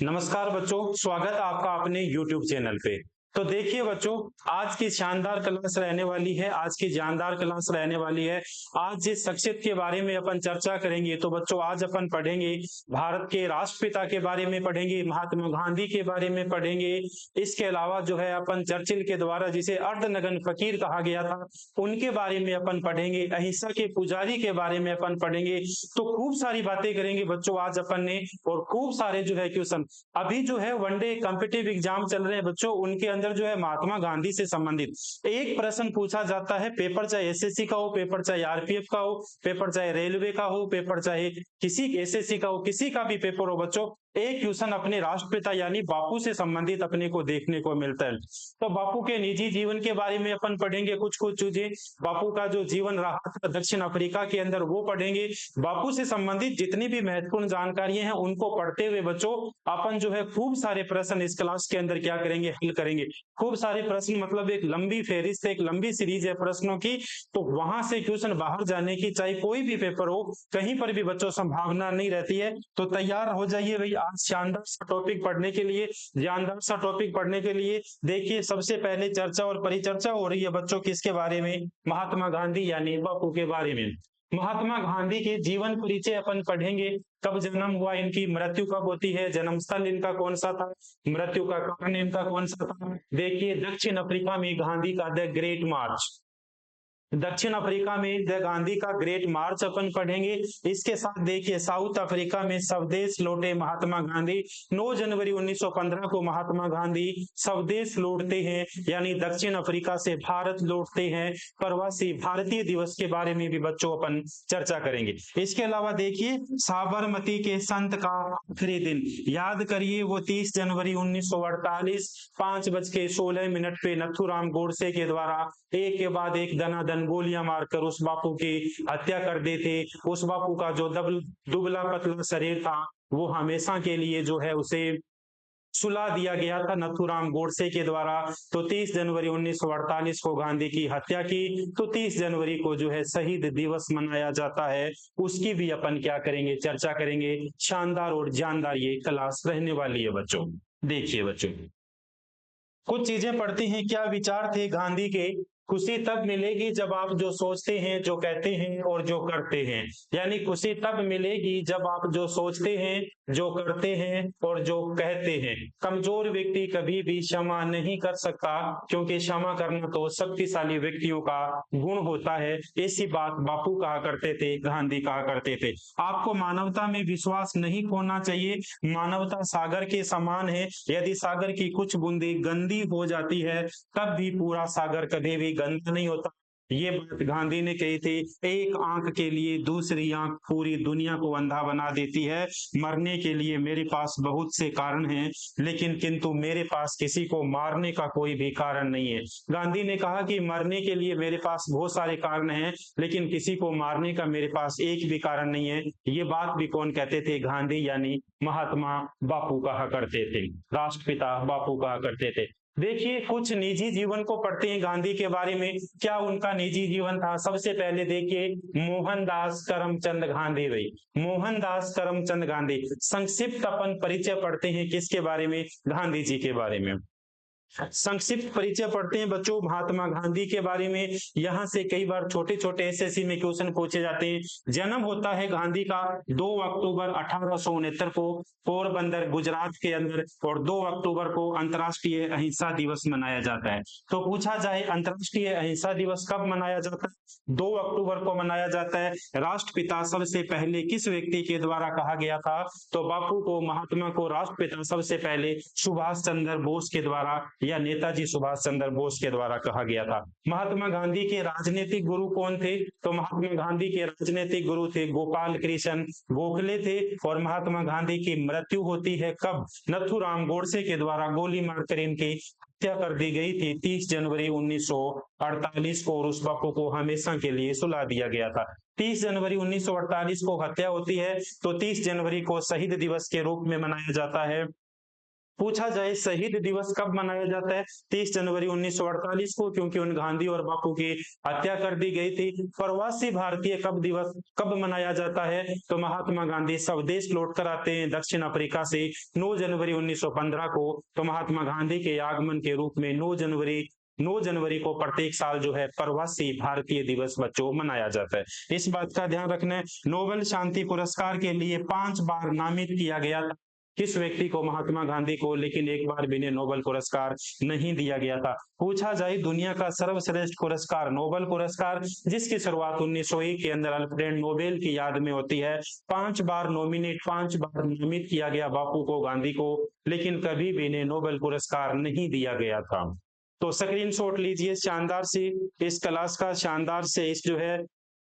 नमस्कार बच्चों, स्वागत है आपका अपने YouTube चैनल पे। तो देखिए बच्चों, आज की शानदार क्लास रहने वाली है, आज की जानदार क्लास रहने वाली है। आज जिस शख्सियत के बारे में अपन चर्चा करेंगे, तो बच्चों आज अपन पढ़ेंगे भारत के राष्ट्रपिता के बारे में पढ़ेंगे, महात्मा गांधी के बारे में पढ़ेंगे। इसके अलावा जो है अपन चर्चिल के द्वारा जिसे अर्धनग्न फकीर कहा गया था, उनके बारे में अपन पढ़ेंगे। अहिंसा के पुजारी के बारे में अपन पढ़ेंगे। तो खूब सारी बातें करेंगे बच्चों आज अपन ने, और खूब सारे जो है क्वेश्चन। अभी जो है वनडे कॉम्पिटिटिव एग्जाम चल रहे हैं बच्चों, उनके अंदर जो है महात्मा गांधी से संबंधित एक प्रश्न पूछा जाता है। पेपर चाहे एसएससी का हो, पेपर चाहे आरपीएफ का हो, पेपर चाहे रेलवे का हो, पेपर चाहे किसी एसएससी का हो, किसी का भी पेपर हो बच्चों, एक क्वेश्चन अपने राष्ट्रपिता यानी बापू से संबंधित अपने को देखने को मिलता है। तो बापू के निजी जीवन के बारे में अपन पढ़ेंगे, कुछ कुछ चीजें। बापू का जो जीवन रहा था दक्षिण अफ्रीका के अंदर, वो पढ़ेंगे। बापू से संबंधित जितनी भी महत्वपूर्ण जानकारियां हैं उनको पढ़ते हुए बच्चों अपन जो है खूब सारे प्रश्न इस क्लास के अंदर क्या करेंगे, हल करेंगे। खूब सारे प्रश्न मतलब एक लंबी फेहरिस्त, एक लंबी सीरीज है प्रश्नों की। तो वहां से क्वेश्चन बाहर जाने की, चाहे कोई भी पेपर हो, कहीं पर भी बच्चों संभावना नहीं रहती है। तो तैयार हो जाइए भाई आज शानदार सा टॉपिक पढ़ने के लिए, जानदार सा टॉपिक पढ़ने के लिए। देखिए सबसे पहले चर्चा और परिचर्चा हो रही है बच्चों किसके बारे में, महात्मा गांधी यानी बापू के बारे में। महात्मा गांधी के जीवन परिचय अपन पढ़ेंगे। कब जन्म हुआ, इनकी मृत्यु कब होती है, जन्म स्थल इनका कौन सा था, मृत्यु का कारण इनका कौन सा था। देखिए दक्षिण अफ्रीका में गांधी का द ग्रेट मार्च, दक्षिण अफ्रीका में द गांधी का ग्रेट मार्च अपन पढ़ेंगे। इसके साथ देखिए साउथ अफ्रीका में स्वदेश लौटे महात्मा गांधी। 9 जनवरी 1915 को महात्मा गांधी स्वदेश लौटते हैं, यानी दक्षिण अफ्रीका से भारत लौटते हैं। प्रवासी भारतीय दिवस के बारे में भी बच्चों अपन चर्चा करेंगे। इसके अलावा देखिए साबरमती के संत का आखिरी दिन याद करिए, वो 30 जनवरी 1948 5:16 पे नथुराम गोडसे के द्वारा एक के बाद एक दनादन गोलियां मारकर उस बापू की हत्या कर देते। उस बापू का जो दुबला पतला शरीर था वो हमेशा के लिए जो है उसे सुला दिया गया था नथुराम गोडसे के द्वारा। तो 30 जनवरी 1948 को गांधी की हत्या की, तो 30 जनवरी को जो है शहीद दिवस मनाया जाता है। उसकी भी अपन क्या करेंगे, चर्चा करेंगे। शानदार और जानदार ये क्लास रहने वाली है बच्चों। देखिए बच्चों कुछ चीजें पढ़ते हैं। क्या विचार थे गांधी के, खुशी तब मिलेगी जब आप जो सोचते हैं, जो कहते हैं और जो करते हैं। यानी खुशी तब मिलेगी जब आप जो सोचते हैं, जो करते हैं और जो कहते हैं। कमजोर व्यक्ति कभी भी क्षमा नहीं कर सकता, क्योंकि क्षमा करना तो शक्तिशाली व्यक्तियों का गुण होता है। ऐसी बात बापू कहा करते थे, गांधी कहा करते थे। आपको मानवता में विश्वास नहीं खोना चाहिए। मानवता सागर के समान है, यदि सागर की कुछ बूंदे गंदी हो जाती है तब भी पूरा सागर कभी भी गंदा नहीं होता। ये बात गांधी ने कही थी। एक आंख के लिए दूसरी आंख पूरी दुनिया को अंधा बना देती है। मरने के लिए मेरे पास बहुत से कारण हैं, लेकिन किंतु मेरे पास किसी को मारने का कोई भी कारण नहीं है। गांधी ने कहा कि मरने के लिए मेरे पास बहुत सारे कारण हैं, लेकिन किसी को मारने का मेरे पास एक भी कारण नहीं है। ये बात भी कौन कहते थे, गांधी यानी महात्मा बापू कहा करते थे, राष्ट्रपिता बापू कहा करते थे। देखिए कुछ निजी जीवन को पढ़ते हैं गांधी के बारे में। क्या उनका निजी जीवन था, सबसे पहले देखिए मोहनदास करमचंद गांधी। भाई मोहनदास करमचंद गांधी, संक्षिप्त अपन परिचय पढ़ते हैं किसके बारे में, गांधी जी के बारे में। संक्षिप्त परिचय पढ़ते हैं बच्चों महात्मा गांधी के बारे में। यहाँ से कई बार छोटे छोटे एसएससी में क्वेश्चन पूछे जाते हैं। जन्म होता है गांधी का 2 अक्टूबर 1869 को पोरबंदर गुजरात के अंदर, और 2 अक्टूबर को अंतर्राष्ट्रीय अहिंसा दिवस मनाया जाता है। तो पूछा जाए अंतर्राष्ट्रीय अहिंसा दिवस कब मनाया जाता है, 2 अक्टूबर को मनाया जाता है। राष्ट्रपिता सबसे पहले किस व्यक्ति के द्वारा कहा गया था, तो बापू को, महात्मा को राष्ट्रपिता सबसे पहले सुभाष चंद्र बोस के द्वारा या नेताजी सुभाष चंद्र बोस के द्वारा कहा गया था। महात्मा गांधी के राजनीतिक गुरु कौन थे, तो महात्मा गांधी के राजनीतिक गुरु थे गोपाल कृष्ण गोखले थे। और महात्मा गांधी की मृत्यु होती है कब, नथुराम गोडसे के द्वारा गोली मारकर इनकी हत्या कर दी गई थी 30 जनवरी 1948 को, और उस बापू को हमेशा के लिए सुला दिया गया था। 30 जनवरी 1948 को हत्या होती है, तो 30 जनवरी को शहीद दिवस के रूप में मनाया जाता है। पूछा जाए शहीद दिवस कब मनाया जाता है? 30 जनवरी 1948 को, क्योंकि उन गांधी और बापू की हत्या कर दी गई थी। प्रवासी भारतीय कब मनाया जाता है? तो महात्मा गांधी स्वदेश लौट कर आते हैं दक्षिण अफ्रीका से 9 जनवरी 1915 को। तो महात्मा गांधी के आगमन के रूप में 9 जनवरी को प्रत्येक साल जो है प्रवासी भारतीय दिवस बच्चों मनाया जाता है। इस बात का ध्यान रखना है। नोबेल शांति पुरस्कार के लिए 5 बार नामित किया गया था किस व्यक्ति को? महात्मा गांधी को, लेकिन एक बार भी इन्हें नोबेल पुरस्कार नहीं दिया गया था। पूछा जाए दुनिया का सर्वश्रेष्ठ पुरस्कार नोबेल पुरस्कार, जिसकी शुरुआत 1901 के अंदर अल्फ्रेड नोबेल की याद में होती है। 5 बार नामित किया गया बापू को, गांधी को, लेकिन कभी भी इन्हें नोबेल पुरस्कार नहीं दिया गया था। तो स्क्रीनशॉट लीजिए शानदार से इस क्लास का, शानदार से इस जो है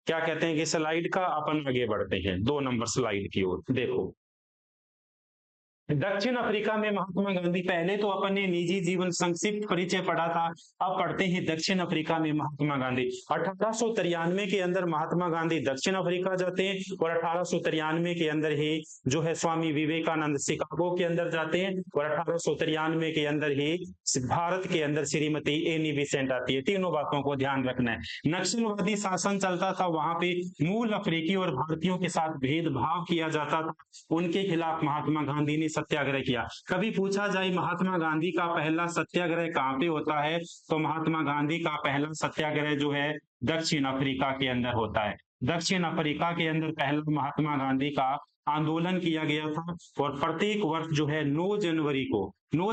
क्या कहते हैं कि स्लाइड का। अपन आगे बढ़ते हैं 2 नंबर स्लाइड की ओर। देखो दक्षिण अफ्रीका में महात्मा गांधी, पहले तो अपन ने निजी जीवन संक्षिप्त परिचय पढ़ा था, अब पढ़ते हैं दक्षिण अफ्रीका में महात्मा गांधी। 1893 के अंदर महात्मा गांधी दक्षिण अफ्रीका जाते हैं और 1893 के अंदर ही जो है स्वामी विवेकानंद शिकागो के अंदर जाते हैं और 1893 के अंदर ही भारत के अंदर श्रीमती एनी बेसेंट आती है। तीनों बातों को ध्यान रखना है। नक्सलवादी शासन चलता था, वहां पे मूल अफ्रीकी और भारतीयों के साथ भेदभाव किया जाता था, उनके खिलाफ महात्मा गांधी ने सत्याग्रह किया। कभी पूछा जाए महात्मा गांधी का पहला सत्याग्रह कहाँ पे होता है? तो महात्मा गांधी का पहला सत्याग्रह जो है दक्षिण अफ्रीका के अंदर होता है। दक्षिण अफ्रीका के अंदर पहला महात्मा गांधी का आंदोलन किया गया था और प्रत्येक वर्ष जो है 9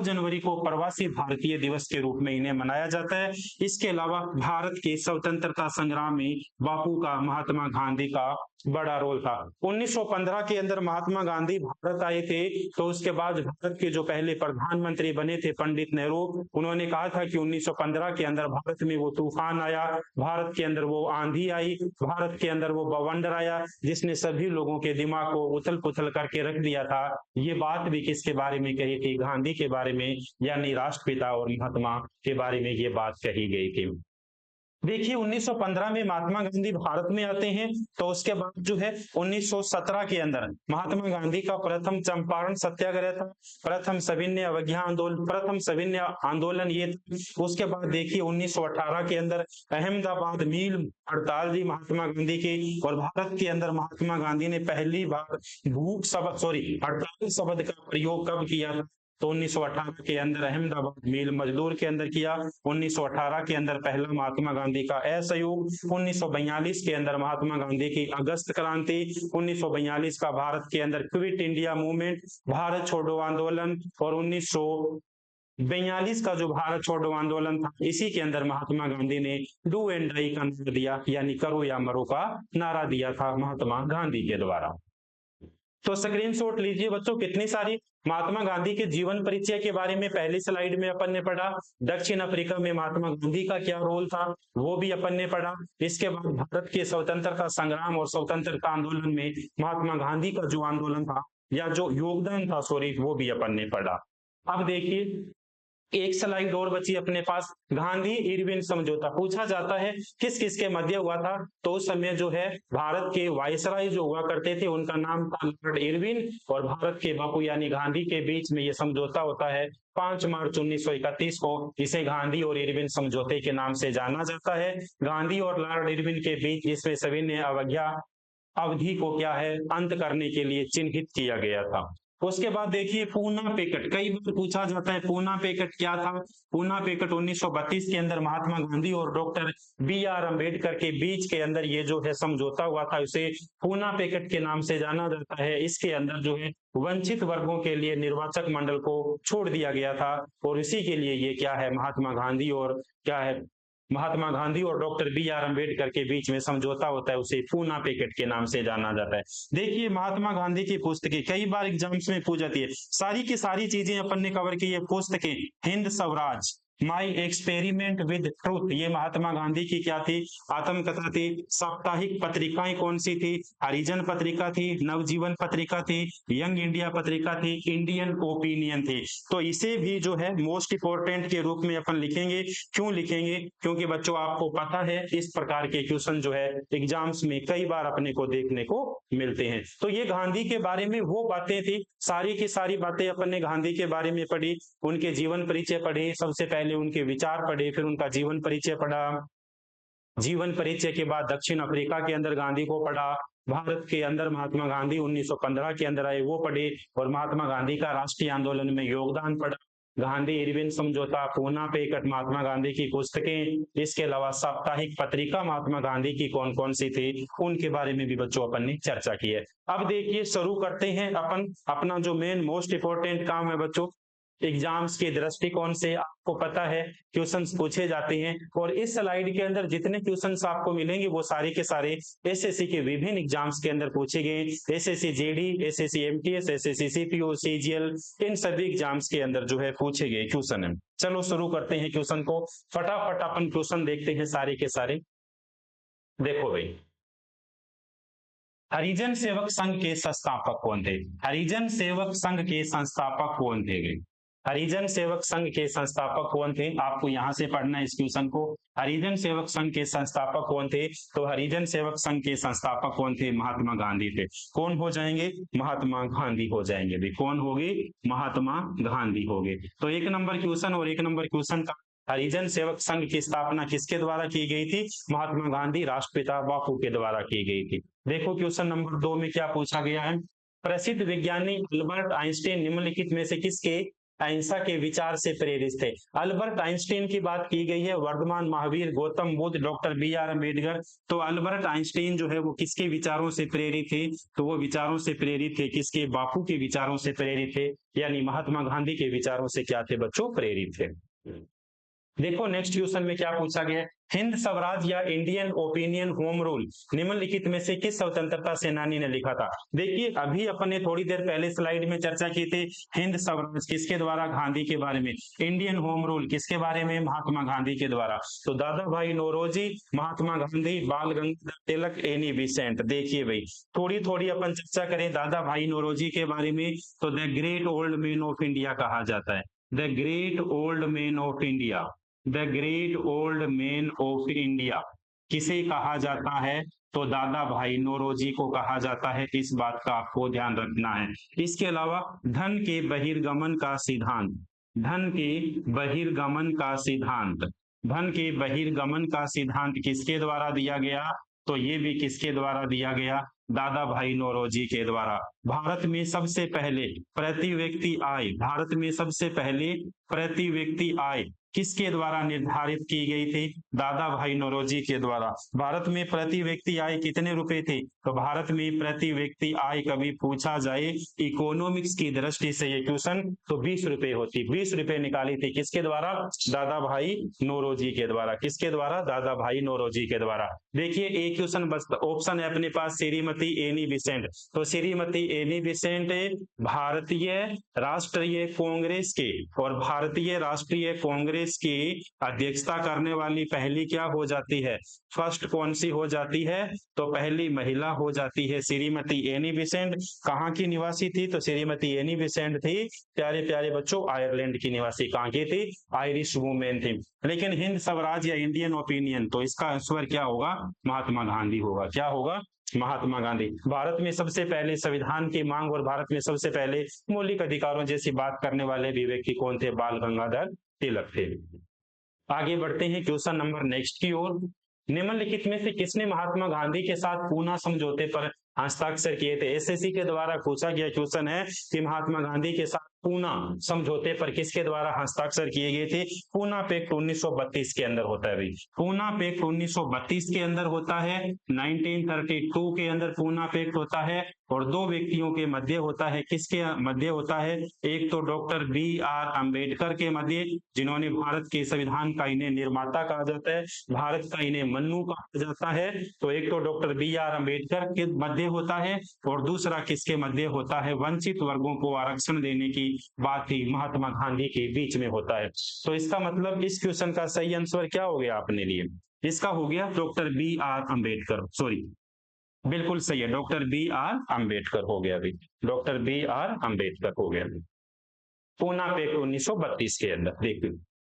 जनवरी को प्रवासी भारतीय दिवस के रूप में इन्हें मनाया जाता है। इसके अलावा भारत के स्वतंत्रता संग्राम में बापू का, महात्मा गांधी का बड़ा रोल था। 1915 के अंदर महात्मा गांधी भारत आए थे, तो उसके बाद भारत के जो पहले प्रधानमंत्री बने थे पंडित नेहरू, उन्होंने कहा था कि 1915 के अंदर भारत में वो तूफान आया, भारत के अंदर वो आंधी आई, भारत के अंदर वो बवंडर आया, जिसने सभी लोगों के दिमाग को उथल पुथल करके रख दिया था। ये बात भी किसके बारे में कही थी? गांधी के बारे में, यानी राष्ट्रपिता और महात्मा के बारे में ये बात कही गई थी। देखिए 1915 में महात्मा गांधी भारत में आते हैं, तो उसके बाद जो है 1917 के अंदर महात्मा गांधी का प्रथम चंपारण सत्याग्रह था, प्रथम सविनय आंदोलन ये था। उसके बाद देखिए 1918 के अंदर अहमदाबाद मील हड़ताल थी महात्मा गांधी की, और भारत के अंदर महात्मा गांधी ने पहली बार हड़ताल शब्द का प्रयोग कब किया था? तो 1918 के अंदर अहमदाबाद मील मजदूर के अंदर किया। 1918 के अंदर पहला महात्मा गांधी का असहयोग। 1942 के अंदर महात्मा गांधी की अगस्त क्रांति। 1942 का भारत के अंदर क्विट इंडिया मूवमेंट, भारत छोड़ो आंदोलन, और 1942 का जो भारत छोड़ो आंदोलन था, इसी के अंदर महात्मा गांधी ने डू एंड डाई का नारा दिया, यानी करो या मरो का नारा दिया था महात्मा गांधी के द्वारा। तो स्क्रीनशॉट लीजिए बच्चों, कितनी सारी महात्मा गांधी के जीवन परिचय के बारे में पहली स्लाइड में अपन ने पढ़ा। दक्षिण अफ्रीका में महात्मा गांधी का क्या रोल था वो भी अपन ने पढ़ा। इसके बाद भारत के स्वतंत्रता संग्राम और स्वतंत्रता आंदोलन में महात्मा गांधी का जो आंदोलन था या जो योगदान था वो भी अपन ने पढ़ा। अब देखिए एक स्लाइड और बची अपने पास, गांधी इरविन समझौता। पूछा जाता है किस किस के मध्य हुआ था? तो उस समय जो है भारत के वायसराय जो हुआ करते थे उनका नाम था लॉर्ड इरविन, और भारत के बापू यानी गांधी के बीच में ये समझौता होता है 5 मार्च 1931 को। इसे गांधी और इरविन समझौते के नाम से जाना जाता है। गांधी और लॉर्ड इरविन के बीच इसमें सविनय अवज्ञा अवधि को क्या है अंत करने के लिए चिन्हित किया गया था। उसके बाद देखिए पूना पैक्ट, कई बार पूछा जाता है पूना पैक्ट क्या था? पूना पैक्ट 1932 के अंदर महात्मा गांधी और डॉक्टर BR अम्बेडकर के बीच के अंदर ये जो है समझौता हुआ था, उसे पूना पैक्ट के नाम से जाना जाता है। इसके अंदर जो है वंचित वर्गों के लिए निर्वाचक मंडल को छोड़ दिया गया था, और इसी के लिए ये क्या है महात्मा गांधी और डॉक्टर BR अम्बेडकर के बीच में समझौता होता है, उसे पूना पैक्ट के नाम से जाना जाता है। देखिए महात्मा गांधी की पुस्तकें कई बार एग्जाम्स में पूछ जाती है, सारी की सारी चीजें अपन ने कवर की है। पुस्तकें Hind Swaraj, my experiment with truth, ये महात्मा गांधी की क्या थी, आत्मकथा थी। साप्ताहिक पत्रिकाएं कौन सी थी, हरिजन पत्रिका थी, नवजीवन पत्रिका थी, यंग इंडिया पत्रिका थी, इंडियन ओपिनियन थी। तो इसे भी जो है मोस्ट इंपोर्टेंट के रूप में अपन लिखेंगे। क्यों लिखेंगे, क्योंकि बच्चों आपको पता है इस प्रकार के क्वेश्चन जो है एग्जाम्स में कई बार अपने को देखने को मिलते हैं। तो ये गांधी के बारे में वो बातें थी, सारी की सारी बातें अपन ने गांधी के बारे में पढ़ी, उनके जीवन परिचय पढ़े, सबसे पहले उनके विचार पढ़े, फिर उनका जीवन परिचय पढ़ा, जीवन परिचय के बाद दक्षिण अफ्रीका के अंदर गांधी को पढ़ा, भारत के अंदर महात्मा गांधी 1915 के अंदर आए वो पढ़े, और महात्मा गांधी का राष्ट्रीय आंदोलन में योगदान पढ़ा, गांधी इरविन समझौता, पूना पेकट, महात्मा गांधी की पुस्तकें, इसके अलावा साप्ताहिक पत्रिका महात्मा गांधी की कौन कौन सी थी, उनके बारे में भी बच्चों अपन ने चर्चा की है। अब देखिए शुरू करते हैं अपन अपना जो मेन मोस्ट इंपोर्टेंट काम है बच्चों, एग्जाम्स के दृष्टिकोण से आपको पता है क्वेश्चंस पूछे जाते हैं, और इस स्लाइड के अंदर जितने क्वेश्चंस आपको मिलेंगे वो सारे के सारे एसएससी के विभिन्न एग्जाम्स के अंदर पूछे गए, SSC GD, SSC MTS, SSC CPO, CGL, इन सभी एग्जाम्स के अंदर जो है पूछे गए क्वेश्चन है। चलो शुरू करते हैं क्वेश्चन को, फटाफट अपन क्वेश्चन देखते हैं सारे के सारे। देखो भाई, हरिजन सेवक संघ के संस्थापक कौन थे, हरिजन सेवक संघ के संस्थापक कौन थे भाई, हरिजन सेवक संघ के संस्थापक कौन थे, आपको यहां से पढ़ना है इस क्वेश्चन को। हरिजन सेवक संघ के संस्थापक कौन थे, तो हरिजन सेवक संघ के संस्थापक कौन थे, महात्मा गांधी थे। कौन हो जाएंगे, महात्मा गांधी हो जाएंगे भाई, कौन होगी, महात्मा गांधी होंगे। तो एक नंबर क्वेश्चन और एक नंबर क्वेश्चन का, हरिजन सेवक संघ की स्थापना किसके द्वारा की गई थी, महात्मा गांधी राष्ट्रपिता बापू के द्वारा की गई थी। देखो क्वेश्चन नंबर 2 में क्या पूछा गया है, प्रसिद्ध वैज्ञानिक अल्बर्ट आइंस्टीन निम्नलिखित में से किसके अहिंसा के विचार से प्रेरित थे। अल्बर्ट आइंस्टीन की बात की गई है, Vardhaman Mahavir, Gautam Buddha, doctor B R Ambedkar. तो अल्बर्ट आइंस्टीन जो है वो किसके विचारों से प्रेरित थे, तो वो विचारों से प्रेरित थे किसके, बापू के विचारों से प्रेरित थे, यानी महात्मा गांधी के विचारों से क्या थे बच्चों, प्रेरित थे। देखो नेक्स्ट क्वेश्चन में क्या पूछा गया है, हिंद स्वराज या इंडियन ओपिनियन होम रूल निम्नलिखित में से किस स्वतंत्रता सेनानी ने लिखा था। देखिए अभी अपन ने थोड़ी देर पहले स्लाइड में चर्चा की थी, हिंद स्वराज किसके द्वारा, गांधी के बारे में, इंडियन होम रूल किसके बारे में, महात्मा गांधी के द्वारा। तो दादा भाई नौरोजी, महात्मा गांधी, बाल गंगाधर तिलक, एनी बेसेंट। देखिए भाई थोड़ी थोड़ी अपन चर्चा करें दादा भाई नौरोजी के बारे में, तो the great old man of India कहा जाता है, the great old man of India, the great old man of India किसे कहा जाता है, तो दादा भाई नौरोजी को कहा जाता है, इस बात का आपको ध्यान रखना है। इसके अलावा धन के बहिर्गमन का सिद्धांत, धन के बहिर्गमन का सिद्धांत, धन के बहिर्गमन का सिद्धांत किसके द्वारा दिया गया, तो ये भी किसके द्वारा दिया गया, दादा भाई नौरोजी के द्वारा। भारत में सबसे पहले प्रति व्यक्ति आय, भारत में सबसे पहले प्रति व्यक्ति आय किसके द्वारा निर्धारित की गई थी, दादा भाई नौरोजी के द्वारा। भारत में प्रति व्यक्ति आय कितने रुपए थे, तो भारत में प्रति व्यक्ति आय कभी पूछा जाए इकोनॉमिक्स की दृष्टि से ये क्वेश्चन, तो 20 रुपए होती, 20 रुपए निकाली थी किसके द्वारा, दादा भाई नौरोजी के द्वारा, किसके द्वारा, दादा भाई नौरोजी के द्वारा। देखिए एक क्वेश्चन ऑप्शन है अपने पास, श्रीमती एनी बेसेंट। तो श्रीमती एनी बेसेंट भारतीय राष्ट्रीय कांग्रेस के, और भारतीय राष्ट्रीय कांग्रेस की अध्यक्षता करने वाली पहली क्या हो जाती है, फर्स्ट कौन सी हो जाती है, तो पहली महिला हो जाती है श्रीमती एनी बेसेंट। कहाँ की निवासी थी, तो श्रीमती एनी बेसेंट थी प्यारे प्यारे बच्चों आयरलैंड की निवासी, कहाँ की थी, आयरिश वुमेन थी। लेकिन हिंद स्वराज या इंडियन ओपिनियन, तो इसका आंसर क्या होगा, महात्मा गांधी होगा, क्या होगा, महात्मा गांधी। भारत में सबसे पहले संविधान की मांग और भारत में सबसे पहले मौलिक अधिकारों जैसी बात करने वाले भी व्यक्ति कौन थे, बाल गंगाधर तिलक थे। आगे बढ़ते हैं क्वेश्चन नंबर नेक्स्ट की ओर, निम्नलिखित में से किसने महात्मा गांधी के साथ पूना समझौते पर हस्ताक्षर किए थे। एसएससी के द्वारा पूछा गया क्वेश्चन है कि महात्मा गांधी के साथ पूना समझौते पर किसके द्वारा हस्ताक्षर किए गए थे। पूना पैक्ट 1932 के अंदर होता है भाई, पूना पैक्ट 1932 के अंदर होता है, 1932 के अंदर पूना पैक्ट होता है, और दो व्यक्तियों के मध्य होता है, किसके मध्य होता है, एक तो डॉक्टर बी आर अम्बेडकर के मध्य, जिन्होंने भारत के संविधान का इन्हें निर्माता कहा जाता है, भारत का इन्हें मन्नू कहा जाता है। तो एक तो डॉक्टर बी आर अम्बेडकर के मध्य होता है, और दूसरा किसके मध्य होता है, वंचित वर्गों को आरक्षण देने की वाली बात थी महात्मा गांधी के बीच में होता है। तो इसका मतलब इस क्वेश्चन का सही आंसर क्या हो गया अपने लिए? इसका हो गया doctor B R Ambedkar. Sorry, बिल्कुल सही है, डॉक्टर बी आर अम्बेडकर हो गया अभी, डॉक्टर बी आर अम्बेडकर हो गया। पूना पैक्ट 1932 के अंदर देखिए,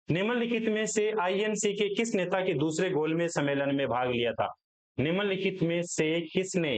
निम्नलिखित में से आईएनसी के किस नेता के दूसरे गोलमेज सम्मेलन में भाग लिया था? निम्नलिखित में से किसने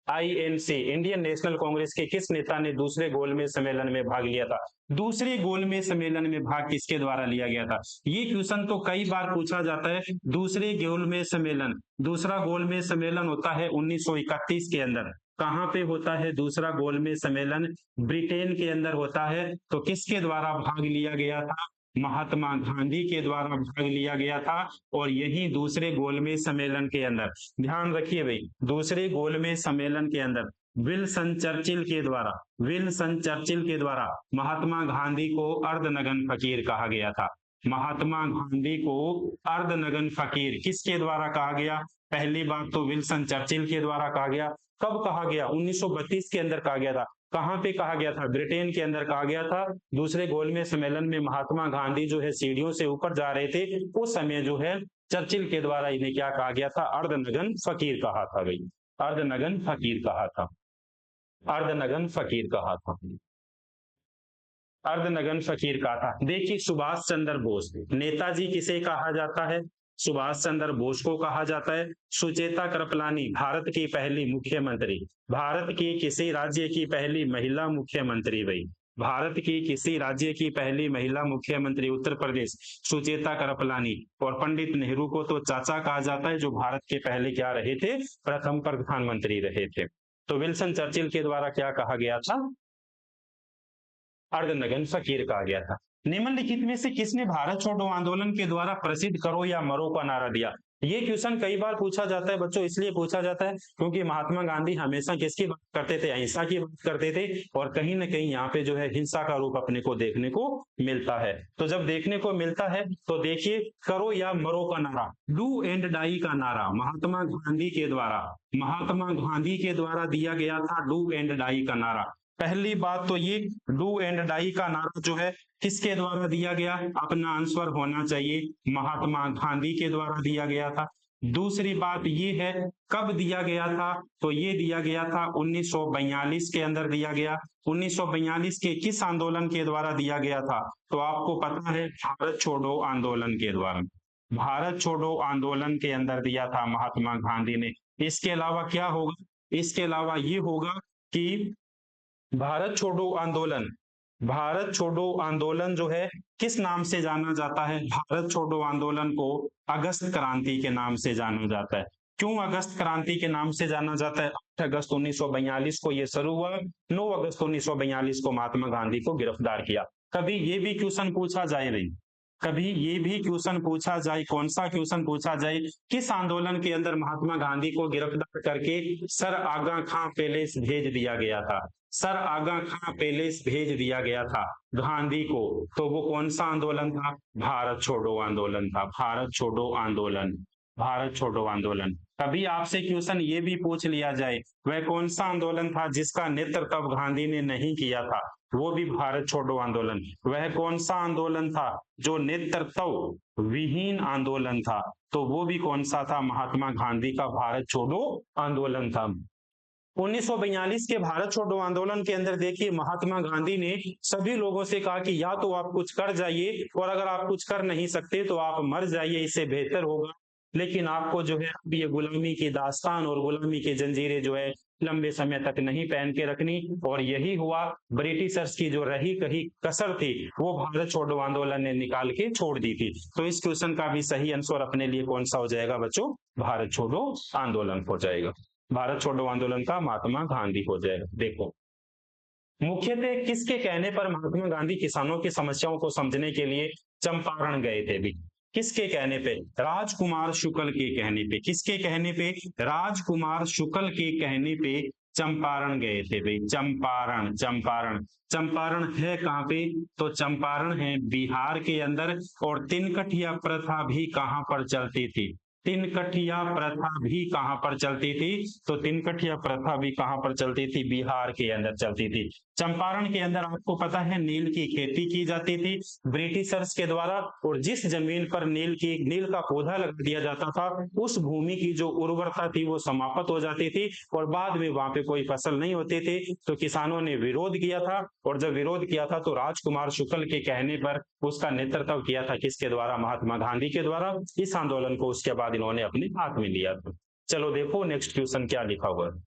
आईएनसी इंडियन नेशनल कांग्रेस के किस नेता ने दूसरे गोलमेज सम्मेलन में भाग लिया था? दूसरे गोलमेज सम्मेलन में भाग किसके द्वारा लिया गया था? ये क्वेश्चन तो कई बार पूछा जाता है। दूसरे गोलमेज सम्मेलन, दूसरा गोलमेज सम्मेलन होता है 1931 के अंदर। कहां पे होता है दूसरा गोलमेज सम्मेलन? ब्रिटेन के अंदर होता है। तो किसके द्वारा भाग लिया गया था? महात्मा गांधी के द्वारा भाग लिया गया था। और यही दूसरे गोलमेज सम्मेलन के अंदर, ध्यान रखिए भाई, दूसरे गोलमेज सम्मेलन के अंदर विल्सन चर्चिल के द्वारा, विल्सन चर्चिल के द्वारा महात्मा गांधी को अर्धनग्न फकीर कहा गया था। महात्मा गांधी को अर्धनग्न फकीर किसके द्वारा कहा गया? पहली बात तो विल्सन चर्चिल के द्वारा कहा गया। कब कहा गया? 1932 के अंदर कहा गया था। कहां पे कहा गया था? ब्रिटेन के अंदर कहा गया था। दूसरे गोलमेज सम्मेलन में महात्मा गांधी जो है सीढ़ियों से ऊपर जा रहे थे, उस समय जो है चर्चिल के द्वारा इन्हें क्या कहा गया था? अर्धनग्न फकीर कहा था भाई, अर्धनग्न फकीर कहा था, अर्धनग्न फकीर कहा था, अर्धनग्न फकीर कहा था। देखिए, सुभाष चंद्र बोस, नेताजी किसे कहा जाता है? सुभाष चंद्र बोस को कहा जाता है। सुचेता कृपलानी भारत की पहली मुख्यमंत्री, भारत की किसी राज्य की पहली महिला मुख्यमंत्री भाई, भारत की किसी राज्य की पहली महिला मुख्यमंत्री उत्तर प्रदेश, सुचेता कृपलानी। और पंडित नेहरू को तो चाचा कहा जाता है, जो भारत के पहले क्या रहे थे? प्रथम प्रधानमंत्री रहे थे। तो विल्सन चर्चिल के द्वारा क्या कहा गया था? अर्धनग्न फकीर कहा गया था। निम्नलिखित में से किसने भारत छोड़ो आंदोलन के द्वारा प्रसिद्ध करो या मरो का नारा दिया? ये क्वेश्चन कई बार पूछा जाता है बच्चों, इसलिए पूछा जाता है क्योंकि महात्मा गांधी हमेशा किसकी बात करते थे? अहिंसा की बात करते थे। और कहीं ना कहीं यहाँ पे जो है हिंसा का रूप अपने को देखने को मिलता है। तो जब देखने को मिलता है तो देखिए, करो या मरो का नारा, डू एंड डाई का नारा महात्मा गांधी के द्वारा, महात्मा गांधी के द्वारा दिया गया था डू एंड डाई का नारा। पहली बात तो ये डू एंड डाई का नारा जो है किसके द्वारा दिया गया? अपना आंसर होना चाहिए, महात्मा गांधी के द्वारा दिया गया था। दूसरी बात ये है, कब दिया गया था? तो ये दिया गया था 1942 के अंदर दिया गया। 1942 के किस आंदोलन के द्वारा दिया गया था? तो आपको पता है, भारत छोड़ो आंदोलन के द्वारा, भारत छोड़ो आंदोलन के अंदर दिया था महात्मा गांधी ने। इसके अलावा क्या होगा? इसके अलावा ये होगा कि भारत छोड़ो आंदोलन, भारत छोड़ो आंदोलन जो है किस नाम से जाना जाता है? भारत छोड़ो आंदोलन को अगस्त क्रांति के नाम से जाना जाता है। क्यों अगस्त क्रांति के नाम से जाना जाता है? 8 अगस्त 1942 को यह शुरू हुआ, 9 अगस्त 1942 को महात्मा गांधी को गिरफ्तार किया। कभी ये भी क्वेश्चन पूछा जाए नहीं, कभी ये भी क्वेश्चन पूछा जाए, कौन सा क्वेश्चन पूछा जाए, किस आंदोलन के अंदर महात्मा गांधी को गिरफ्तार करके सर आगा खां पैलेस भेज दिया गया था? सर आगा खां पैलेस भेज दिया गया था गांधी को। तो वो कौन सा आंदोलन था? भारत छोड़ो आंदोलन था, भारत छोड़ो आंदोलन, भारत छोड़ो आंदोलन। कभी आपसे क्वेश्चन ये भी पूछ लिया जाए, वह कौन सा आंदोलन था जिसका नेतृत्व गांधी ने नहीं किया था? वो भी भारत छोड़ो आंदोलन। वह कौन सा आंदोलन था जो नेतृत्व विहीन आंदोलन था? तो वो भी कौन सा था? महात्मा गांधी का भारत छोड़ो आंदोलन था। 1942 के भारत छोड़ो आंदोलन के अंदर देखिए, महात्मा गांधी ने सभी लोगों से कहा कि या तो आप कुछ कर जाइए, और अगर आप कुछ कर नहीं सकते तो आप मर जाइए, इससे बेहतर होगा। लेकिन आपको जो है अब ये गुलामी की दास्तान और गुलामी की जंजीरें जो है लंबे समय तक नहीं पहन के रखनी। और यही हुआ, ब्रिटिशर्स की जो रही कही कसर थी वो भारत छोड़ो आंदोलन ने निकाल के छोड़ दी थी। तो इस क्वेश्चन का भी सही आंसर अपने लिए कौन सा हो जाएगा बच्चों? भारत छोड़ो आंदोलन हो जाएगा, भारत छोड़ो आंदोलन का महात्मा गांधी हो जाएगा। देखो, मुख्यतः किसके कहने पर महात्मा गांधी किसानों की समस्याओं को समझने के लिए चंपारण गए थे भी? किसके कहने पे? राजकुमार शुक्ल के कहने पे। किसके कहने पे? राजकुमार शुक्ल के कहने पे चंपारण गए थे भाई। चंपारण, चंपारण, चंपारण है कहाँ पे? तो चंपारण है बिहार के अंदर। और तिनकठिया प्रथा भी कहाँ पर चलती थी? तिनकठिया प्रथा भी कहां पर चलती थी? तो तिनकठिया प्रथा भी कहां पर चलती थी? बिहार के अंदर चलती थी। चंपारण के अंदर आपको पता है नील की खेती की जाती थी ब्रिटिशर्स के द्वारा, और जिस जमीन पर नील का पौधा लगा दिया जाता था उस भूमि की जो उर्वरता थी वो समाप्त हो जाती थी और बाद में वहां पे कोई फसल नहीं होती थी। तो किसानों ने विरोध किया था, और जब विरोध किया था तो राजकुमार शुक्ल के कहने पर उसका नेतृत्व किया था किसके द्वारा? महात्मा गांधी के द्वारा। इस आंदोलन को उसके बाद इन्होंने अपने हाथ में लिया था। चलो देखो नेक्स्ट क्वेश्चन क्या लिखा हुआ है,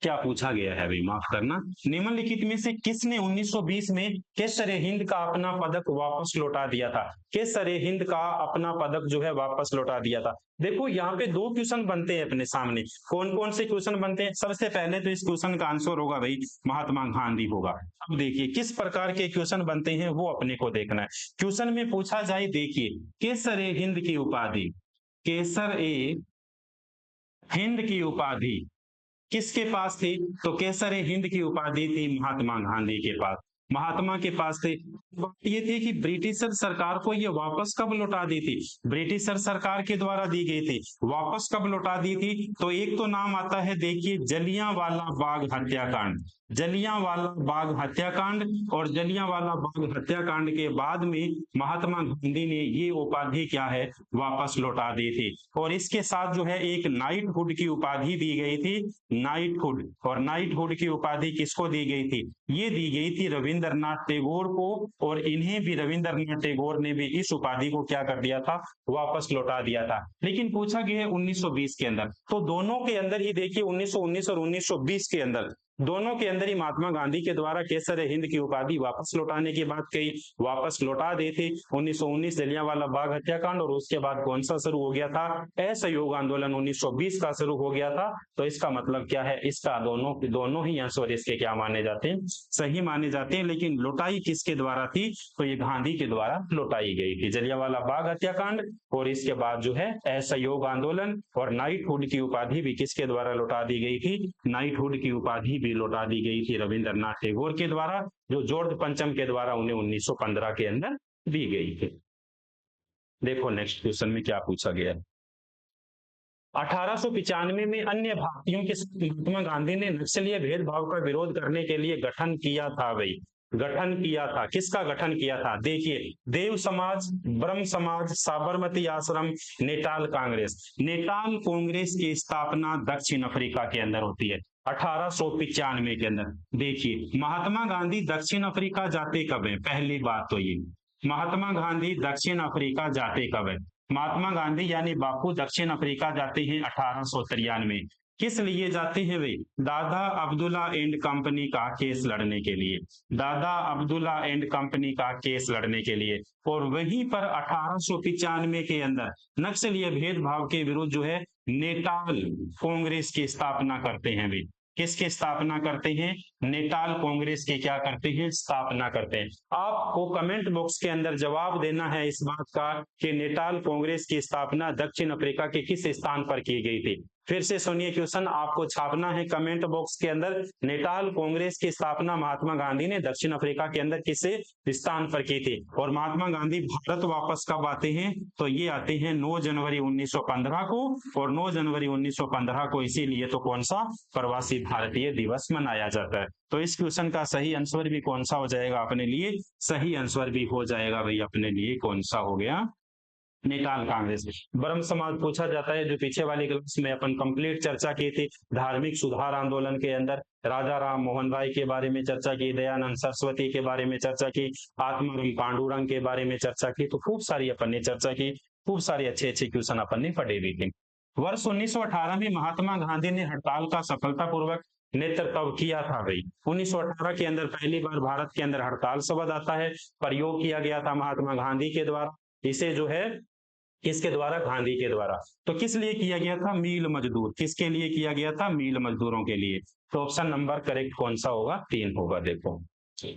क्या पूछा गया है भाई, माफ करना। निम्नलिखित में से किसने 1920 में केसरे हिंद का अपना पदक वापस लौटा दिया था? केसरे हिंद का अपना पदक जो है वापस लौटा दिया था। देखो यहाँ पे दो क्वेश्चन बनते हैं अपने सामने। कौन कौन से क्वेश्चन बनते हैं? सबसे पहले तो इस क्वेश्चन का आंसर होगा भाई महात्मा गांधी होगा। अब देखिए किस प्रकार के क्वेश्चन बनते हैं वो अपने को देखना है। क्वेश्चन में पूछा जाए, देखिए केसरे हिंद की उपाधि, केसर ए हिंद की उपाधि किसके पास थी? तो केसर हिंद की उपाधि थी महात्मा गांधी के पास, महात्मा के पास थी। बात ये थी कि ब्रिटिशर सरकार को ये वापस कब लौटा दी थी? ब्रिटिशर सरकार के द्वारा दी गई थी। वापस कब लौटा दी थी? तो एक तो नाम आता है, देखिए जलियांवाला बाग हत्याकांड, जलियांवाला बाग हत्याकांड, और जलियांवाला बाग हत्याकांड के बाद में महात्मा गांधी ने ये उपाधि क्या है वापस लौटा दी थी। और इसके साथ जो है एक नाइटहुड की उपाधि दी गई थी, नाइटहुड। और नाइटहुड की उपाधि किसको दी गई थी? ये दी गई थी रविंद्रनाथ टैगोर को, और इन्हें भी रविंद्रनाथ टैगोर ने भी इस उपाधि को क्या कर दिया था? वापस लौटा दिया था। लेकिन पूछा गया है 1920 के अंदर, तो दोनों के अंदर ही देखिए 1919 और 1920 के अंदर दोनों के अंदर ही महात्मा गांधी के द्वारा केसर हिंद की उपाधि वापस लौटाने की बात कही, वापस लौटा दी थी। 1919 जलियांवाला बाग हत्याकांड, और उसके बाद कौन सा शुरू हो गया था? असहयोग आंदोलन 1920 का शुरू हो गया था। तो इसका मतलब क्या है? इसका दोनों ही आंसर इसके क्या माने जाते हैं? सही माने जाते हैं। लेकिन लौटाई किसके द्वारा थी? तो ये गांधी के द्वारा लौटाई गई थी, जलियांवाला बाग हत्याकांड, और इसके बाद जो है असहयोग आंदोलन। और नाइटहुड की उपाधि भी किसके द्वारा लौटा दी गई थी? नाइटहुड की उपाधि भी लौटा दी गई थी रविंद्रनाथ टैगोर के द्वारा, जो जॉर्ज पंचम के द्वारा उन्हें 1915 के अंदर दी गई थी। देखो नेक्स्ट क्वेश्चन में क्या पूछा गया है। 1895 में अन्य भारतीयों के साथ महात्मा गांधी ने नक्सलीय भेदभाव का विरोध करने के लिए गठन किया था भाई, गठन किया था। किसका गठन किया था? देखिए देव समाज, ब्रह्म समाज, साबरमती आश्रम, नेटाल कांग्रेस। नेटाल कांग्रेस की स्थापना दक्षिण अफ्रीका के अंदर होती है 1895 के अंदर। देखिए महात्मा गांधी दक्षिण अफ्रीका जाते कब है? पहली बात तो ये, महात्मा गांधी दक्षिण अफ्रीका जाते कब है? महात्मा गांधी यानी बापू दक्षिण अफ्रीका जाते हैं 1893। किस लिए जाते हैं वे? दादा अब्दुल्ला एंड कंपनी का केस लड़ने के लिए, दादा अब्दुल्ला एंड कंपनी का केस लड़ने के लिए। और वहीं पर 1895 के अंदर नक्सलीय भेदभाव के विरुद्ध जो है नेटाल कांग्रेस की स्थापना करते हैं वे। किसकी स्थापना करते हैं? नेटाल कांग्रेस की क्या करते हैं? स्थापना करते हैं। आपको कमेंट बॉक्स के अंदर जवाब देना है इस बात का कि नेटाल कांग्रेस की स्थापना दक्षिण अफ्रीका के किस स्थान पर की गई थी। फिर से सुनिए क्वेश्चन, आपको छापना है कमेंट बॉक्स के अंदर, नेटाल कांग्रेस की स्थापना महात्मा गांधी ने दक्षिण अफ्रीका के अंदर किस स्थान पर की थी। और महात्मा गांधी भारत वापस कब आते हैं? तो ये आते हैं 9 जनवरी 1915 को, और 9 जनवरी 1915 को इसीलिए तो कौन सा प्रवासी भारतीय दिवस मनाया जाता है। तो इस क्वेश्चन का सही आंसर भी कौन सा हो जाएगा अपने लिए? सही आंसर भी हो जाएगा भाई अपने लिए कौन सा हो गया? Natal Congress. ब्रह्म समाज पूछा जाता है, जो पीछे वाली क्लास में अपन कंप्लीट चर्चा की थी। धार्मिक सुधार आंदोलन के अंदर राजा राम मोहन राय के बारे में चर्चा की, दयानंद सरस्वती के बारे में चर्चा की, आत्माराम पांडुरंग के बारे में चर्चा की। तो खूब सारी अपन ने चर्चा की, खूब सारे अच्छे अच्छे क्वेश्चन अपन ने पढ़े भी थे। वर्ष 1918 में महात्मा गांधी ने हड़ताल का सफलतापूर्वक नेतृत्व किया था भाई। 1918 के अंदर पहली बार भारत के अंदर हड़ताल शब्द आता है, प्रयोग किया गया था महात्मा गांधी के द्वारा। इसे जो है किसके द्वारा? गांधी के द्वारा। तो किस लिए किया गया था? मील मजदूर। किसके लिए किया गया था? मील मजदूरों के लिए। तो ऑप्शन नंबर करेक्ट कौन सा होगा? 3 होगा। देखो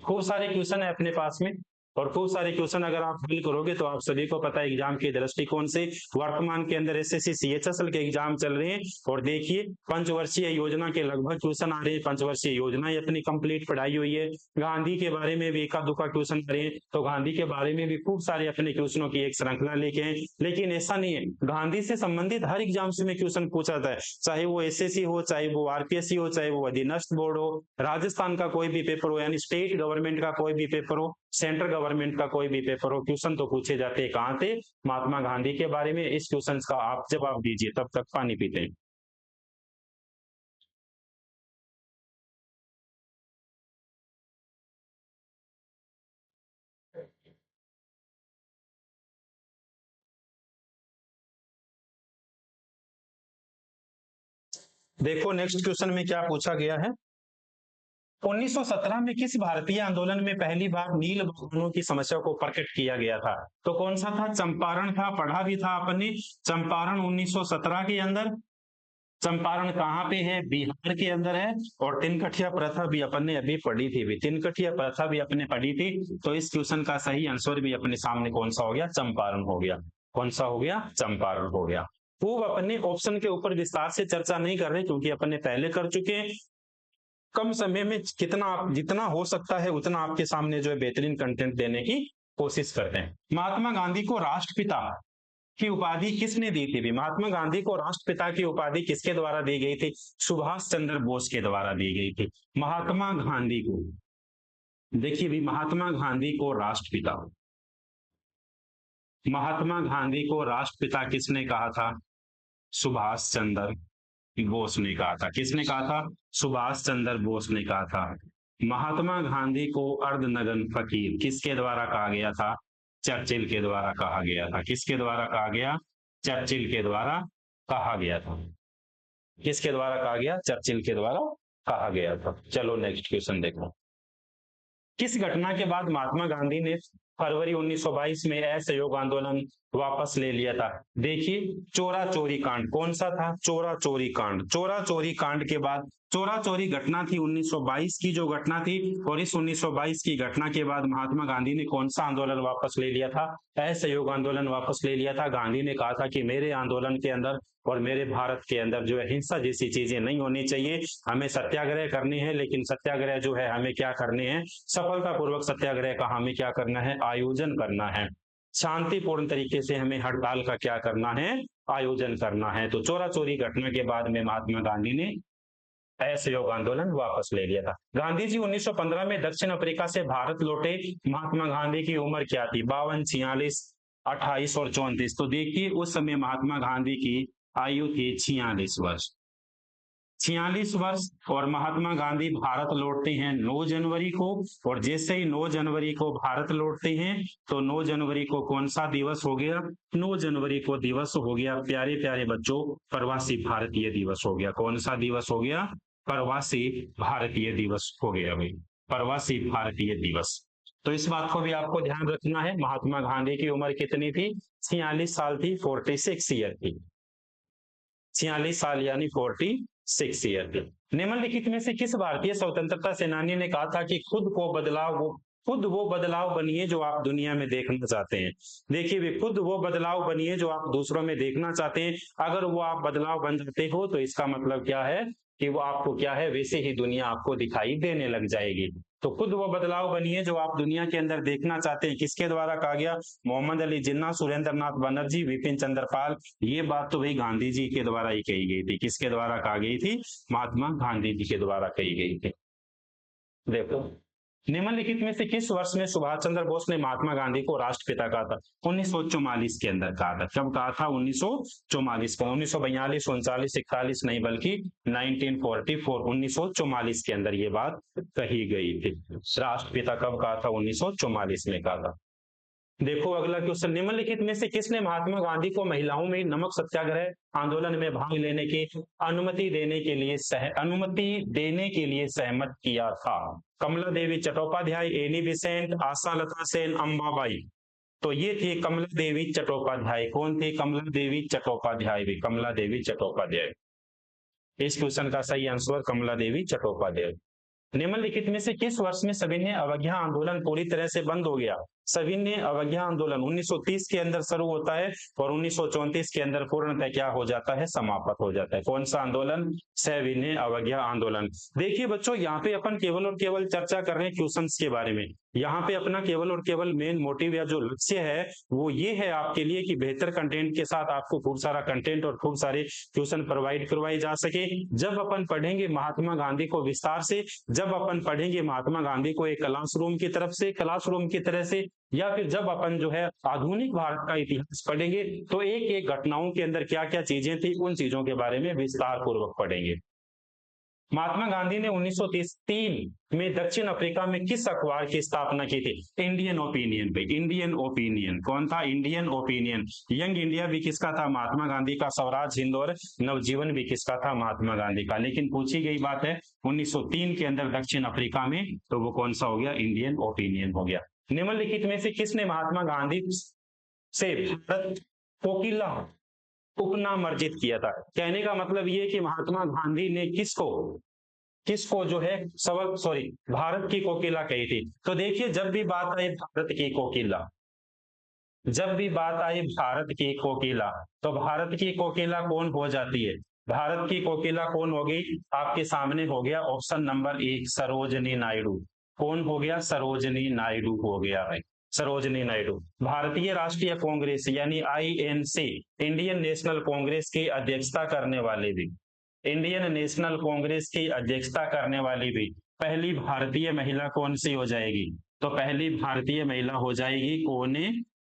खूब सारे क्वेश्चन है अपने पास में, और खूब सारे क्वेश्चन अगर आप हल करोगे तो आप सभी को पता है एग्जाम के दृष्टिकोण से वर्तमान के अंदर एसएससी सीएचएसएल के एग्जाम चल रहे हैं और देखिए पंचवर्षीय योजना के लगभग क्वेश्चन आ रहे हैं। पंचवर्षीय योजना अपनी कंप्लीट पढ़ाई हुई है। गांधी के बारे में भी एका दुका क्वेश्चन आ रहे हैं, तो गांधी के बारे में भी खूब सारे अपने क्वेश्चनों की एक श्रृंखला लेके हैं। लेकिन ऐसा नहीं है, गांधी से संबंधित हर एग्जाम में क्वेश्चन पूछा जाता है, चाहे वो एसएससी हो, चाहे वो आरपीएससी हो, चाहे वो अधीनस्थ बोर्ड हो, राजस्थान का कोई भी पेपर हो, यानी स्टेट गवर्नमेंट का कोई भी पेपर हो, सेंट्रल गवर्नमेंट का कोई भी पेपर हो, क्वेश्चन तो पूछे जाते हैं। कहां से? महात्मा गांधी के बारे में। इस क्वेश्चन का आप जवाब दीजिए, तब तक पानी पीते हैं। देखो नेक्स्ट क्वेश्चन में क्या पूछा गया है। 1917 में किस भारतीय आंदोलन में पहली बार नील बागानों की समस्या को प्रकट किया गया था? तो कौन सा था? चंपारण था, पढ़ा भी था अपने। चंपारण 1917 के अंदर। चंपारण कहाँ पे है? बिहार के अंदर है। और तिनकठिया प्रथा भी अपन ने अभी पढ़ी थी, भी तिनकठिया प्रथा भी अपने पढ़ी थी। तो इस क्वेश्चन का सही आंसर भी अपने सामने कौन सा हो गया? चंपारण हो गया। कौन सा हो गया? चंपारण हो गया। खूब अपने ऑप्शन के ऊपर विस्तार से चर्चा नहीं कर रहे क्योंकि अपने पहले कर चुके हैं। कम समय में कितना जितना हो सकता है उतना आपके सामने जो है बेहतरीन कंटेंट देने की कोशिश करते हैं। महात्मा गांधी को राष्ट्रपिता की उपाधि किसने दी थी? महात्मा गांधी को राष्ट्रपिता की उपाधि किसके द्वारा दी गई थी? सुभाष चंद्र बोस के द्वारा दी गई थी। महात्मा गांधी को, देखिए भी, महात्मा गांधी को राष्ट्रपिता, महात्मा गांधी को राष्ट्रपिता किसने कहा था? सुभाष चंद्र बोस ने कहा था। किसने कहा था? सुभाष चंद्र बोस ने कहा था। महात्मा गांधी को अर्धनग्न फकीर किसके द्वारा कहा गया था? चर्चिल के द्वारा कहा गया था। किसके द्वारा कहा गया? चर्चिल के द्वारा कहा गया था। किसके द्वारा कहा गया? चर्चिल के द्वारा कहा गया था। चलो नेक्स्ट क्वेश्चन देखो। किस घटना के बाद महात्मा गांधी ने फरवरी 1922 में असहयोग आंदोलन वापस ले लिया था? देखिए चोरा चोरी कांड। कौन सा था? चोरा चोरी कांड। चोरा चोरी कांड के बाद, चोरा चोरी घटना थी 1922 की जो घटना थी, और इस 1922 की घटना के बाद महात्मा गांधी ने कौन सा आंदोलन वापस ले लिया था? असहयोग आंदोलन वापस ले लिया था। गांधी ने कहा था कि मेरे आंदोलन के अंदर और मेरे भारत के अंदर जो है हिंसा जैसी चीजें नहीं होनी चाहिए, हमें सत्याग्रह करने हैं, लेकिन सत्याग्रह जो है हमें क्या करने हैं? सफलतापूर्वक सत्याग्रह का हमें क्या करना है? आयोजन करना है। शांतिपूर्ण तरीके से हमें हड़ताल का क्या करना है? आयोजन करना है। तो चोरा चोरी घटना के बाद में महात्मा गांधी ने असहयोग आंदोलन वापस ले लिया था। गांधी जी 1915 में दक्षिण अफ्रीका से भारत लौटे। महात्मा गांधी की उम्र क्या थी? 52, 46, 28 और 34। तो देखिए उस समय महात्मा गांधी की आयु थी 46 वर्ष। 46 वर्ष। और महात्मा गांधी भारत लौटते हैं 9 जनवरी को, और जैसे ही 9 जनवरी को भारत लौटते हैं तो 9 जनवरी को कौन सा दिवस हो गया? 9 जनवरी को दिवस हो गया प्यारे प्यारे बच्चों, प्रवासी भारतीय दिवस हो गया। कौन सा दिवस हो गया? प्रवासी भारतीय दिवस हो गया भाई, प्रवासी भारतीय दिवस। तो इस बात को भी आपको ध्यान रखना है। महात्मा गांधी की उम्र कितनी थी? 46 साल थी, 46 ईयर थी। 46 साल यानी 46 ईयर थी। निम्नलिखित में से किस भारतीय स्वतंत्रता सेनानी ने कहा था कि खुद वो बदलाव बनिए जो आप दुनिया में देखना चाहते हैं? देखिए भी, खुद वो बदलाव बनिए जो आप दूसरों में देखना चाहते हैं। अगर वो आप बदलाव बन जाते हो तो इसका मतलब क्या है? कि वो आपको क्या है? वैसे ही दुनिया आपको दिखाई देने लग जाएगी। तो खुद वो बदलाव बनिए जो आप दुनिया के अंदर देखना चाहते हैं, किसके द्वारा कहा गया? मोहम्मद अली जिन्ना, सुरेंद्र नाथ बनर्जी, विपिन चंद्र पाल। ये बात तो भाई गांधी जी के द्वारा ही कही गई थी। किसके द्वारा कहा गई थी? महात्मा गांधी जी के द्वारा कही गई थी। देखो निम्नलिखित में से किस वर्ष में सुभाष चंद्र बोस ने महात्मा गांधी को राष्ट्रपिता कहा था? 1944 के अंदर कहा था। कब कहा था? 1944 को। 1942, 39, 41 नहीं, बल्कि 1944, 1944 के अंदर ये बात कही गई थी। राष्ट्रपिता कब कहा था? 1944 में कहा था। देखो अगला क्वेश्चन, निम्नलिखित में से किसने महात्मा गांधी को महिलाओं में नमक सत्याग्रह आंदोलन में भाग लेने की अनुमति देने के लिए सहमत किया था? कमला देवी चट्टोपाध्याय, एनी बेसेंट, आशा लता सेन, अंबाबाई। तो ये थी कमला देवी चट्टोपाध्याय। कौन थी? कमला देवी चट्टोपाध्याय भी, कमला देवी चट्टोपाध्याय। इस क्वेश्चन का सही आंसर कमला देवी चट्टोपाध्याय। निम्नलिखित में से किस वर्ष में सविनय अवज्ञा आंदोलन पूरी तरह से बंद हो गया? सविनय अवज्ञा आंदोलन 1930 के अंदर शुरू होता है और 1934 के अंदर पूर्णतः क्या हो जाता है, समाप्त हो जाता है। कौन सा आंदोलन? सविनय अवज्ञा आंदोलन। देखिए बच्चों, यहाँ पे अपन केवल और केवल चर्चा कर रहे हैं क्वेश्चंस के बारे में। यहाँ पे अपना केवल और केवल मेन मोटिव या जो लक्ष्य है वो ये है आपके लिए कि बेहतर कंटेंट के साथ आपको खूब सारा कंटेंट और खूब सारे क्वेश्चन प्रोवाइड करवाए जा सके। जब अपन पढ़ेंगे महात्मा गांधी को विस्तार से, जब अपन पढ़ेंगे महात्मा गांधी को एक क्लासरूम की तरफ से, क्लासरूम की तरह से, या फिर जब अपन जो है आधुनिक भारत का इतिहास पढ़ेंगे तो एक एक घटनाओं के अंदर क्या क्या चीजें थी उन चीजों के बारे में विस्तार पूर्वक पढ़ेंगे। महात्मा गांधी ने 1933 में दक्षिण अफ्रीका में किस अखबार की स्थापना की थी? इंडियन ओपिनियन पे। इंडियन ओपिनियन कौन था? Indian opinion. यंग इंडिया भी किसका था? महात्मा गांधी का। स्वराज हिंद और नवजीवन भी किसका था? महात्मा गांधी का। लेकिन पूछी गई बात है 1903 के अंदर दक्षिण अफ्रीका में, तो वो कौन सा हो गया? इंडियन ओपिनियन हो गया। निम्नलिखित में से किसने महात्मा गांधी से भारत कोकिला उपनाम अर्जित किया था? कहने का मतलब ये कि महात्मा गांधी ने किसको किसको जो है भारत की कोकिला कही थी। तो देखिए, जब भी बात आए भारत की कोकिला, जब भी बात आई भारत की कोकिला, तो भारत की कोकिला कौन हो जाती है? भारत की कोकिला कौन होगी? आपके सामने हो गया ऑप्शन नंबर 1, सरोजनी नायडू। कौन हो गया? सरोजनी नायडू हो गया भाई, सरोजनी नायडू। भारतीय राष्ट्रीय कांग्रेस यानी आईएनसी, इंडियन नेशनल कांग्रेस की अध्यक्षता करने वाले भी, इंडियन नेशनल कांग्रेस की अध्यक्षता करने वाली भी पहली भारतीय महिला कौन सी हो जाएगी? तो पहली भारतीय महिला हो जाएगी, कौन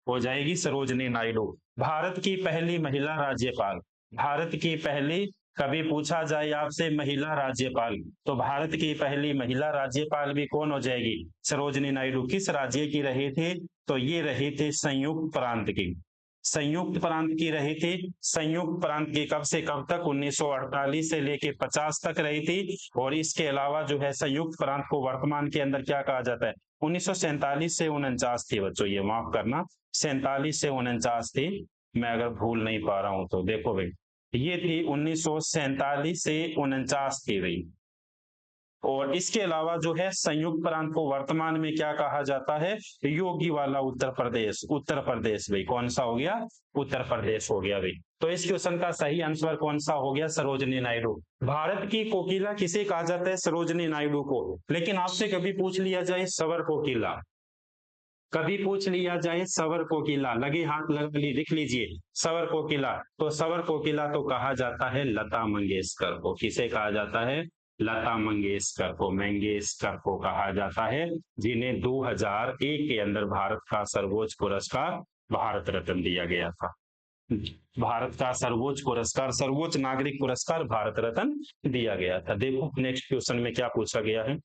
हो जाएगी? सरोजनी नायडू। भारत की पहली महिला राज्यपाल, भारत की पहली, कभी पूछा जाए आपसे महिला राज्यपाल, तो भारत की पहली महिला राज्यपाल भी कौन हो जाएगी? सरोजनी नायडू। किस राज्य की रही थी? तो ये रही थी संयुक्त प्रांत की, संयुक्त प्रांत की रही थी। संयुक्त प्रांत की कब से कब तक? 1948 से लेके 50 तक रही थी। और इसके अलावा जो है संयुक्त प्रांत को वर्तमान के अंदर क्या कहा जाता है? 1947 से 49 थी बच्चों, ये माफ करना, 47 से 49 थी, मैं अगर भूल नहीं पा रहा हूं तो। देखो भाई, ये थी 1947 से 49 थी भाई। और इसके अलावा जो है संयुक्त प्रांत को वर्तमान में क्या कहा जाता है? योगी वाला उत्तर प्रदेश। उत्तर प्रदेश भाई, कौन सा हो गया? उत्तर प्रदेश हो गया भाई। तो इस क्वेश्चन का सही आंसर कौन सा हो गया? सरोजनी नायडू। भारत की कोकिला किसे कहा जाता है? सरोजनी नायडू को। लेकिन आपसे कभी पूछ लिया जाए सवर कोकिला, कभी पूछ लिया जाए सवर कोकिला, लगे हाथ लगा ली, लिख लीजिए सवर कोकिला, तो सवर कोकिला तो कहा जाता है लता मंगेशकर को। किसे कहा जाता है? लता मंगेशकर को कहा जाता है, जिन्हें 2001 के अंदर भारत का सर्वोच्च पुरस्कार भारत रत्न दिया गया था। भारत का सर्वोच्च पुरस्कार, सर्वोच्च नागरिक पुरस्कार भारत रत्न दिया गया था। देखो नेक्स्ट क्वेश्चन में क्या पूछा गया है।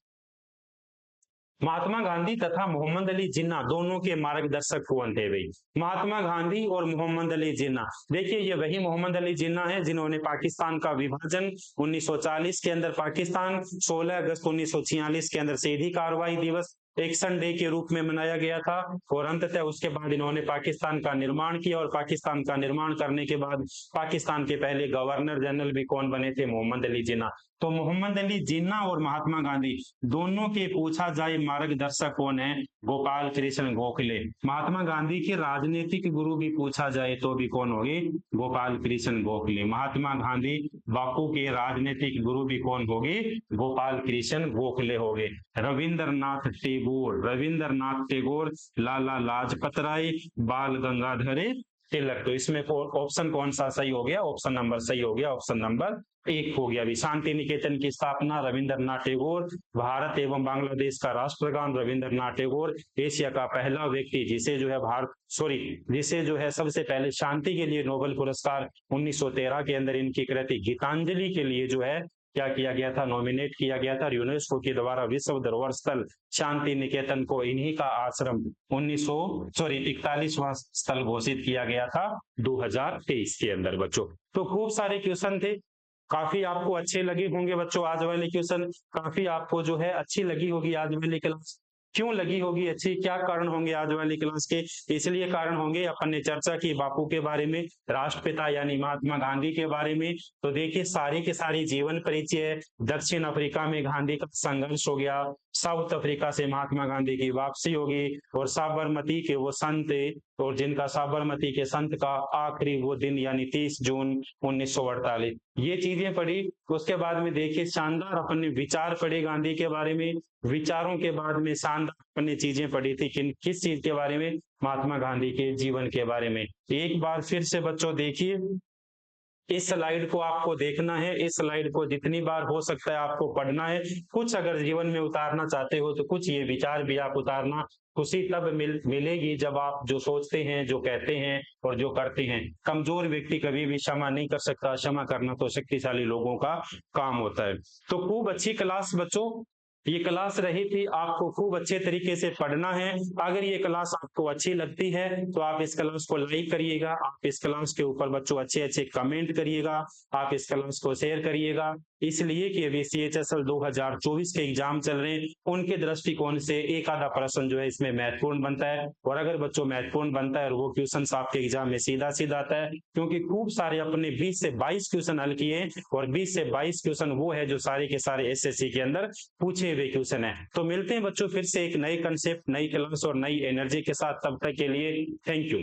महात्मा गांधी तथा मोहम्मद अली जिन्ना दोनों के मार्गदर्शक कौन थे भाई? महात्मा गांधी और मोहम्मद अली जिन्ना। देखिए, ये वही मोहम्मद अली जिन्ना है जिन्होंने पाकिस्तान का विभाजन 1940 के अंदर, पाकिस्तान 16 अगस्त 1946 के अंदर सीधी कार्रवाई दिवस एक्शन डे के रूप में मनाया गया था। और अंततः उसके बाद इन्होंने पाकिस्तान का निर्माण किया, और पाकिस्तान का निर्माण करने के बाद पाकिस्तान के पहले गवर्नर जनरल भी कौन बने थे? मोहम्मद अली जिन्ना। तो मोहम्मद अली जिन्ना और महात्मा गांधी दोनों के पूछा जाए मार्गदर्शक कौन है? गोपाल कृष्ण गोखले। महात्मा गांधी के राजनीतिक गुरु भी पूछा जाए तो भी कौन होंगे? गोपाल कृष्ण गोखले। महात्मा गांधी बापू के राजनीतिक गुरु भी कौन होंगे? गोपाल कृष्ण गोखले होंगे। रविंद्रनाथ टैगोर, लाला लाजपत राय, बाल गंगाधर तिलक। तो इसमें ऑप्शन कौन सा सही हो गया? ऑप्शन नंबर सही हो गया, ऑप्शन नंबर 1 हो गया। शांति निकेतन की स्थापना रविंद्रनाथ टैगोर। भारत एवं बांग्लादेश का राष्ट्रगान रविंद्रनाथ टैगोर। एशिया का पहला व्यक्ति जिसे जो है जिसे जो है सबसे पहले शांति के लिए नोबेल पुरस्कार 1913 के अंदर इनकी कृति गीतांजलि के लिए जो है क्या किया गया था? नॉमिनेट किया गया था। यूनेस्को के द्वारा विश्व धरोहर स्थल शांति निकेतन को इन्हीं का आश्रम 41वां स्थल घोषित किया गया था 2023 के अंदर बच्चों। तो खूब सारे क्वेश्चन थे, काफी आपको अच्छे लगे होंगे बच्चों। आज वाले क्वेश्चन काफी आपको जो है अच्छी लगी होगी आज वाली क्लास। क्यों लगी होगी अच्छी, क्या कारण होंगे आज वाली क्लास के? इसलिए कारण होंगे, अपन ने चर्चा की बापू के बारे में, राष्ट्रपिता यानी महात्मा गांधी के बारे में। तो देखिए सारी के सारी जीवन परिचय, दक्षिण अफ्रीका में गांधी का संघर्ष हो गया, साउथ अफ्रीका से महात्मा गांधी की वापसी होगी, और साबरमती के वो संत, और जिनका साबरमती के संत का आखिरी वो दिन यानी 30 जून 1948, ये चीजें पढ़ी। उसके बाद में देखिए शानदार अपन ने विचार पढ़े गांधी के बारे में। विचारों के बाद में शानदार अपन ने चीजें पढ़ी थी, किस चीज के बारे में? महात्मा गांधी के जीवन के बारे में। एक बार फिर से बच्चों देखिए, इस स्लाइड को आपको देखना है, इस स्लाइड को जितनी बार हो सकता है आपको पढ़ना है। कुछ अगर जीवन में उतारना चाहते हो तो कुछ ये विचार भी आप उतारना। खुशी तब मिलेगी जब आप जो सोचते हैं, जो कहते हैं और जो करते हैं। कमजोर व्यक्ति कभी भी क्षमा नहीं कर सकता, क्षमा करना तो शक्तिशाली लोगों का काम होता है। तो खूब अच्छी क्लास बच्चों, ये क्लास रही थी, आपको खूब अच्छे तरीके से पढ़ना है। अगर ये क्लास आपको अच्छी लगती है तो आप इस क्लास को लाइक करिएगा, आप इस क्लास के ऊपर बच्चों अच्छे अच्छे कमेंट करिएगा, आप इस क्लास को शेयर करिएगा। इसलिए कि अभी CHSL 2024 के एग्जाम चल रहे हैं, उनके दृष्टिकोण से एक आधा प्रश्न जो है इसमें महत्वपूर्ण बनता है। और अगर बच्चों महत्वपूर्ण बनता है और वो क्वेश्चन आपके एग्जाम में सीधा सीधा आता है, क्योंकि खूब सारे अपने 20 से 22 क्वेश्चन हल किए, और 20 से 22 क्वेश्चन वो है जो सारे के सारे SSC के अंदर पूछे हुए क्वेश्चन है। तो मिलते हैं बच्चों फिर से एक नए कंसेप्ट, नई क्लास और नई एनर्जी के साथ, तब तक के लिए थैंक यू।